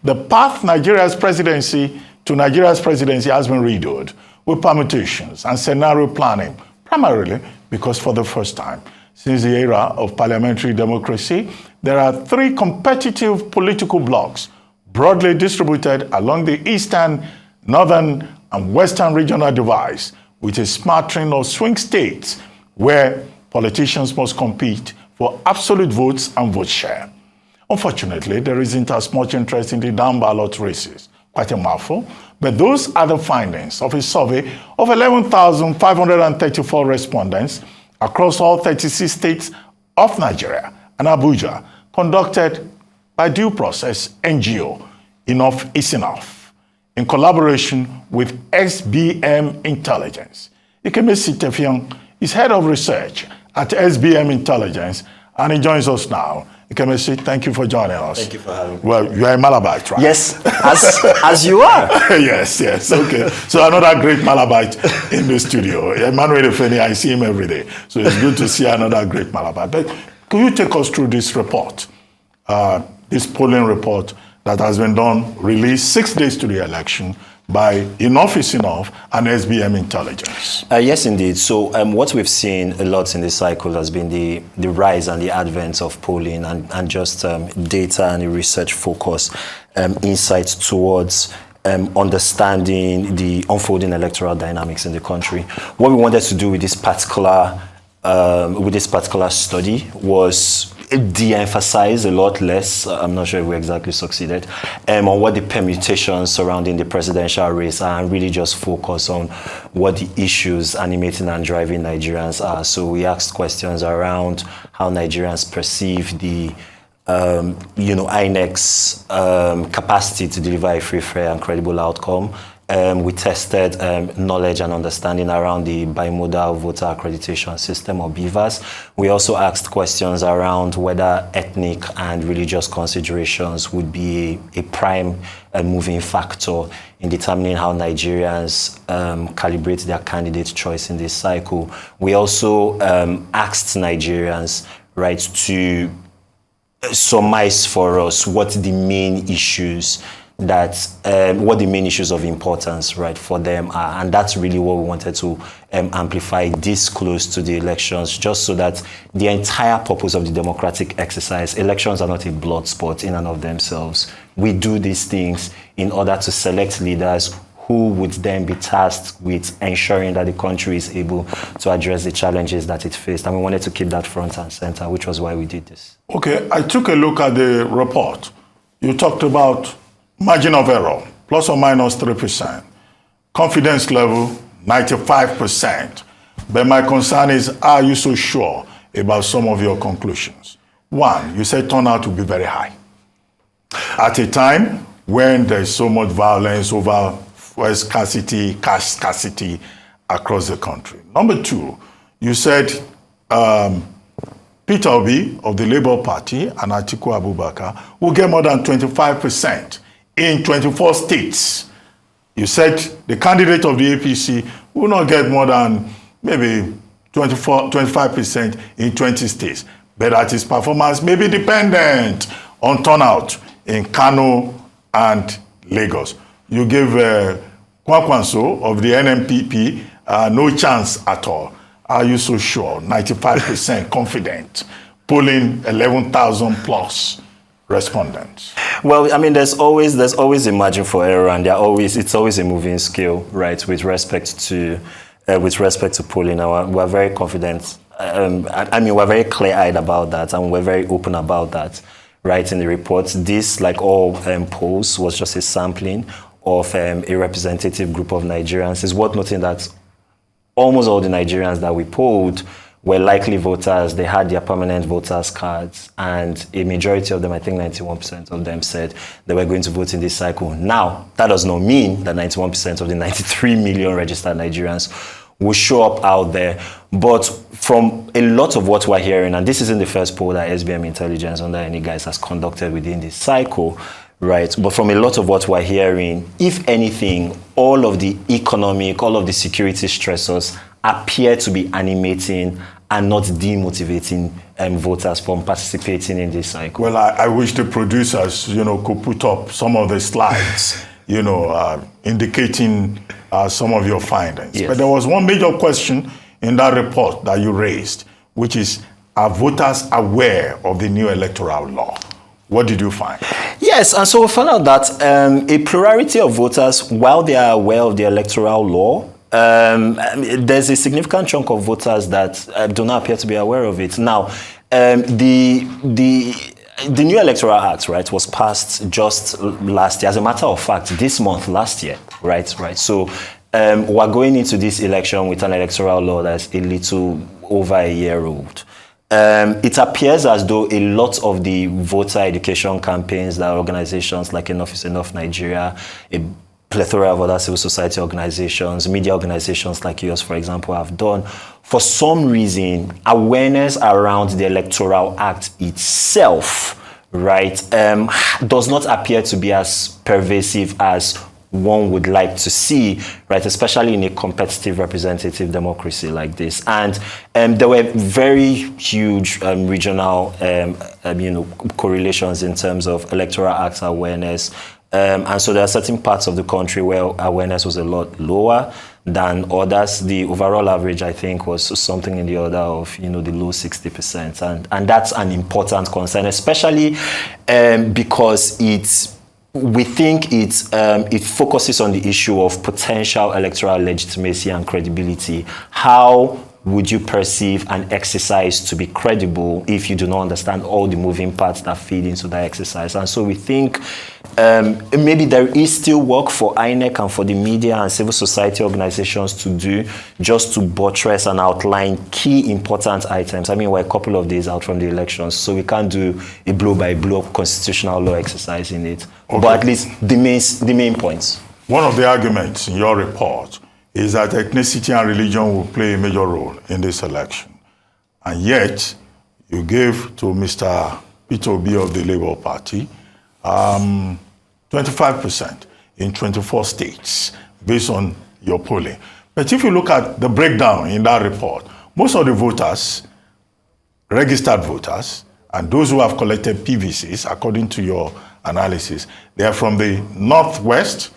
the path Nigeria's presidency has been riddled with permutations and scenario planning, primarily because for the first time since the era of parliamentary democracy, there are three competitive political blocs broadly distributed along the eastern, northern, and western regional divides, with a smattering of swing states where politicians must compete for absolute votes and vote share. Unfortunately, there isn't as much interest in the down-ballot races. Quite a mouthful, but those are the findings of a survey of 11,534 respondents across all 36 states of Nigeria and Abuja, conducted by Due Process NGO, Enough is Enough, in collaboration with SBM Intelligence. Ikemesit Effiong is head of research at SBM Intelligence, and he joins us now. Ikemesit, thank you for joining us. Thank you for having me. Well, you are a Malabite, right? Yes, as you are. yes, okay. So another great Malabite in the studio. Emmanuel Efeni, I see him every day. So it's good to see another great Malabite. But could you take us through this report, this polling report that has been done, released 6 days to the election by Enough is Enough and SBM Intelligence? Yes, indeed. So what we've seen a lot in this cycle has been the rise and the advent of polling and just data and the research focus, insights towards understanding the unfolding electoral dynamics in the country. What we wanted to do with this particular study was de-emphasize a lot less, I'm not sure if we exactly succeeded, on what the permutations surrounding the presidential race are, and really just focus on what the issues animating and driving Nigerians are. So we asked questions around how Nigerians perceive the INEC's capacity to deliver a free, fair, and credible outcome. We tested knowledge and understanding around the bimodal voter accreditation system, or BVAS. We also asked questions around whether ethnic and religious considerations would be a prime moving factor in determining how Nigerians calibrate their candidate choice in this cycle. We also asked Nigerians, right, to surmise for us what the main issues of importance, right, for them are. And that's really what we wanted to amplify this close to the elections, just so that the entire purpose of the democratic exercise, elections are not a blood sport in and of themselves. We do these things in order to select leaders who would then be tasked with ensuring that the country is able to address the challenges that it faced. And we wanted to keep that front and center, which was why we did this. Okay, I took a look at the report. You talked about margin of error, plus or minus 3%. Confidence level, 95%. But my concern is, are you so sure about some of your conclusions? One, you said turnout will be very high. At a time when there's so much violence over fuel scarcity, cash scarcity across the country. Number two, you said Peter Obi of the Labour Party and Atiku Abubakar will get more than 25% in 24 states. You said the candidate of the APC will not get more than maybe 25% in 20 states, but that his performance may be dependent on turnout in Kano and Lagos. You gave Kwankwanso of the NMPP no chance at all. Are you so sure? 95% confident, polling 11,000 plus respondents. Well, I mean, there's always a margin for error, and it's always a moving scale, right? With respect to polling, we're very confident. We're very clear-eyed about that, and we're very open about that, right? In the reports, this, like all polls, was just a sampling of a representative group of Nigerians. It's worth noting that almost all the Nigerians that we polled were likely voters. They had their permanent voters cards, and a majority of them, I think 91% of them, said they were going to vote in this cycle. Now, that does not mean that 91% of the 93 million registered Nigerians will show up out there. But from a lot of what we're hearing, and this isn't the first poll that SBM Intelligence under any guise has conducted within this cycle, right? But from a lot of what we're hearing, if anything, all of the economic, all of the security stressors appear to be animating and not demotivating voters from participating in this cycle? Well, I wish the producers, could put up some of the slides, indicating some of your findings. Yes. But there was one major question in that report that you raised, which is, are voters aware of the new electoral law? What did you find? Yes, and so we found out that a plurality of voters, while they are aware of the electoral law, there's a significant chunk of voters that do not appear to be aware of it. Now, the new Electoral Act, right, was passed just last year. As a matter of fact, this month, last year, right. So we're going into this election with an electoral law that's a little over a year old. It appears as though a lot of the voter education campaigns that organizations like Enough is Enough Nigeria, a plethora of other civil society organizations, media organizations like yours, for example, have done, for some reason, awareness around the Electoral Act itself, right, does not appear to be as pervasive as one would like to see, right, especially in a competitive representative democracy like this. And there were very huge regional correlations in terms of Electoral Act awareness. And so there are certain parts of the country where awareness was a lot lower than others. The overall average, I think, was something in the order of, the low 60%. And that's an important concern, especially because we think it focuses on the issue of potential electoral legitimacy and credibility. How would you perceive an exercise to be credible if you do not understand all the moving parts that feed into that exercise? And so we think maybe there is still work for INEC and for the media and civil society organizations to do, just to buttress and outline key important items. I mean, we're a couple of days out from the elections, so we can't do a blow-by-blow constitutional law exercise in it. Okay. But at least the main points. One of the arguments in your report is that ethnicity and religion will play a major role in this election. And yet, you gave to Mr. Peter Obi of the Labour Party 25% in 24 states, based on your polling. But if you look at the breakdown in that report, most of the voters, registered voters, and those who have collected PVCs, according to your analysis, they are from the Northwest,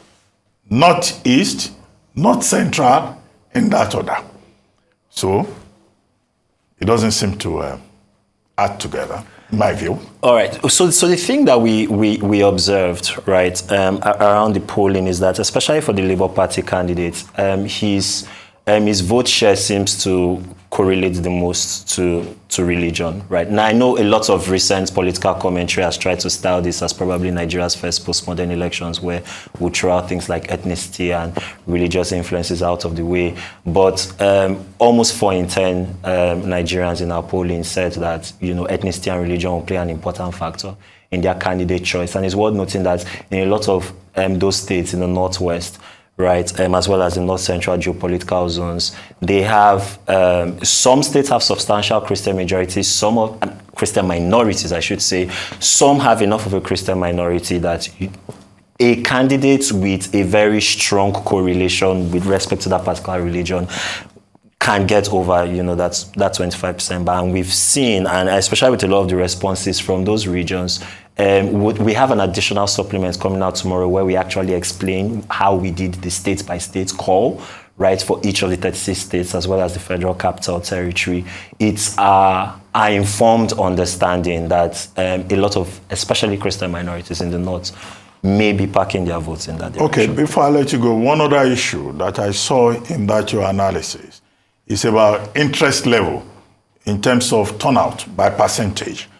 Northeast, North Central, in that order. So it doesn't seem to add together, in my view. All right. So the thing that we observed, right, around the polling is that, especially for the Labour Party candidate, his vote share seems to correlate the most to religion, right? Now, I know a lot of recent political commentary has tried to style this as probably Nigeria's first postmodern elections, where we'll throw out things like ethnicity and religious influences out of the way. But almost 4 in 10 Nigerians in our polling said that, ethnicity and religion will play an important factor in their candidate choice. And it's worth noting that in a lot of those states in the Northwest, right, as well as the North Central geopolitical zones, they have, some states have substantial Christian majorities, some of Christian minorities, I should say. Some have enough of a Christian minority that a candidate with a very strong correlation with respect to that particular religion can get over, that 25% bar. And we've seen, and especially with a lot of the responses from those regions, we have an additional supplement coming out tomorrow where we actually explain how we did the state-by-state call, right, for each of the 36 states as well as the Federal Capital Territory. It's our informed understanding that a lot of, especially Christian minorities in the North, may be parking their votes in that direction. Okay, before I let you go, one other issue that I saw in that your analysis is about interest level in terms of turnout by percentage.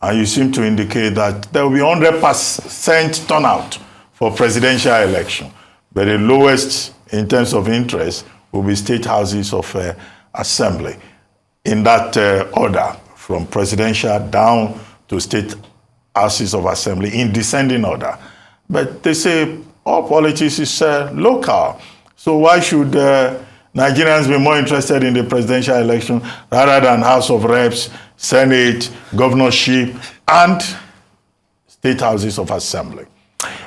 And you seem to indicate that there will be 100% turnout for presidential election, but the lowest in terms of interest will be state houses of assembly. In that order, from presidential down to state houses of assembly in descending order. But they say all politics is local. So why should Nigerians be more interested in the presidential election rather than House of Reps, Senate, governorship, and state houses of assembly?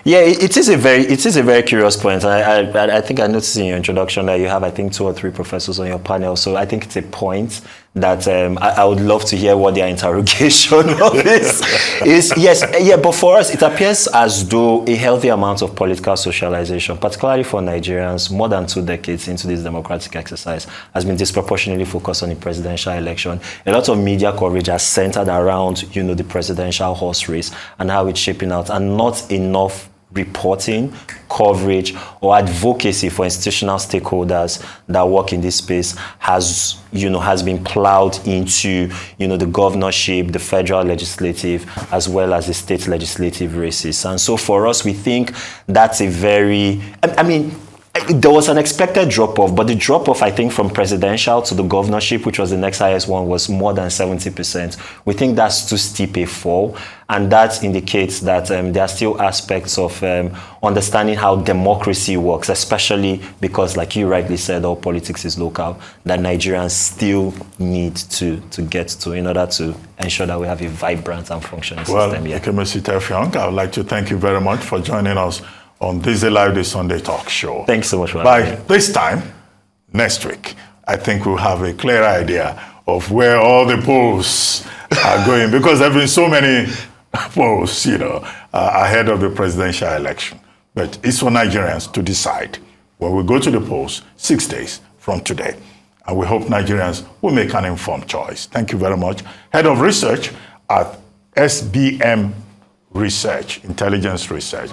Yeah, it is a very curious point. I think I noticed in your introduction that you have, I think, 2 or 3 professors on your panel. So I think it's a point that I would love to hear what their interrogation of this is. Yes, yeah, but for us, it appears as though a healthy amount of political socialization, particularly for Nigerians, more than 2 decades into this democratic exercise, has been disproportionately focused on the presidential election. A lot of media coverage has centered around, the presidential horse race and how it's shaping out, and not enough reporting, coverage, or advocacy for institutional stakeholders that work in this space has been plowed into, the governorship, the federal legislative, as well as the state legislative races. And so for us, we think that's a very, there was an expected drop-off, but the drop-off, I think, from presidential to the governorship, which was the next highest one, was more than 70%. We think that's too steep a fall, and that indicates that there are still aspects of understanding how democracy works, especially because, like you rightly said, all politics is local, that Nigerians still need to get to in order to ensure that we have a vibrant and functioning system. Well, Ikemesit Effiong, I would like to thank you very much for joining us on this Live This Sunday talk show. Thanks so much for By having me. this time, next week, I think we'll have a clear idea of where all the polls are going, because there have been so many polls, ahead of the presidential election. But it's for Nigerians to decide when we go to the polls 6 days from today. And we hope Nigerians will make an informed choice. Thank you very much. Head of Research at SBM Research, Intelligence Research.